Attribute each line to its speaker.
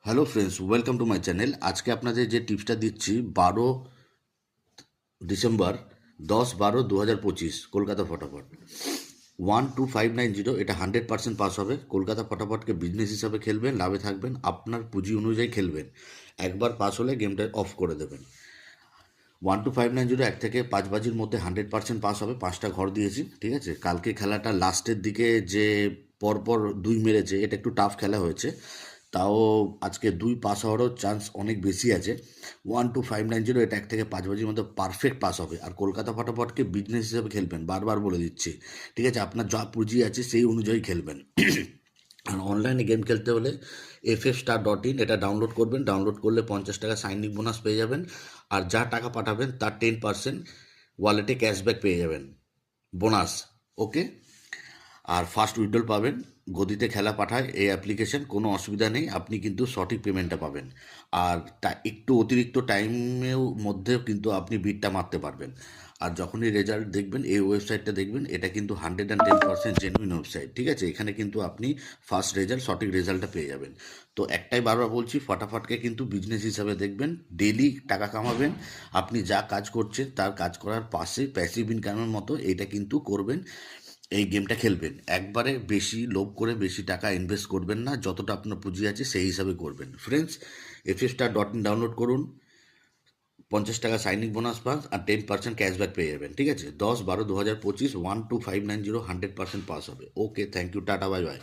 Speaker 1: Hello friends, welcome to my channel. আজকে আপনাদের যে টিপসটা দিচ্ছি 12 ডিসেম্বর 10-12-2025 কলকাতা ফটাফট 12590, এটা 100% পাস হবে। কলকাতা ফটাফটকে বিজনেস হিসাবে খেলবেন, লাভে থাকবেন, আপনার পুঁজি অনুযায়ী খেলবেন। একবার পাস হলে গেমটা অফ করে দেবেন। 12590 1 থেকে 5 বাজির মধ্যে 100% পাস হবে। 5টা ঘর দিয়েছি, ঠিক আছে। কালকে খেলাটা লাস্টের দিকে যে পরপর 2 মেরেছে, এটা একটু টাফ খেলা হয়েছে। তাও আজকে 2 পাস হওয়ারও চান্স অনেক বেশি আছে। 12590, এটা 1 থেকে 5 বাজির মধ্যে পারফেক্ট পাস হবে। আর কলকাতা ফটাফটকে বিজনেস হিসেবে খেলবেন, বারবার বলে দিচ্ছি, ঠিক আছে। আপনার যা পুঁজি আছে সেই অনুযায়ী খেলবেন। আর অনলাইনে গেম খেলতে হলে ffstar.in এটা ডাউনলোড করবেন। ডাউনলোড করলে 50 টাকা সাইন ইন বোনাস পেয়ে যাবেন। আর যা টাকা পাঠাবেন তার 10% ওয়ালেটে ক্যাশব্যাক পেয়ে যাবেন, বোনাস। ওকে। আর ফার্স্ট উইথড্রল পাবেন। গদিতে খেলা পাঠায় এই অ্যাপ্লিকেশন, কোনো অসুবিধা নেই, আপনি কিন্তু সঠিক পেমেন্টটা পাবেন। আর তা একটু অতিরিক্ত টাইমেও মধ্যেও কিন্তু আপনি বিটটা মারতে পারবেন। আর যখনই রেজাল্ট দেখবেন, এই ওয়েবসাইটটা দেখবেন, এটা কিন্তু 110% জেনুইন ওয়েবসাইট, ঠিক আছে। এখানে কিন্তু আপনি ফার্স্ট রেজাল্ট, সঠিক রেজাল্টটা পেয়ে যাবেন। তো একটাই বারবার বলছি, ফটাফটকে কিন্তু বিজনেস হিসাবে দেখবেন, ডেলি টাকা কামাবেন। আপনি যা কাজ করছেন তার কাজ করার পাশে প্যাসিভ ইনকামের মতো এটা কিন্তু করবেন। এই গেমটা খেলবেন, একবারে বেশি লোভ করে বেশি টাকা ইনভেস্ট করবেন না, যতটা আপনার পুঁজি আছে সেই হিসাবে করবেন। ফ্রেন্ডস, ffstar.in ডাউনলোড করুন। 50 টাকা সাইনিং বোনাস পাস আর 10% ক্যাশব্যাক পেয়ে যাবেন, ঠিক আছে। 10-12-2025 12590 100% পাস হবে। Okay, thank you, tata, bye by.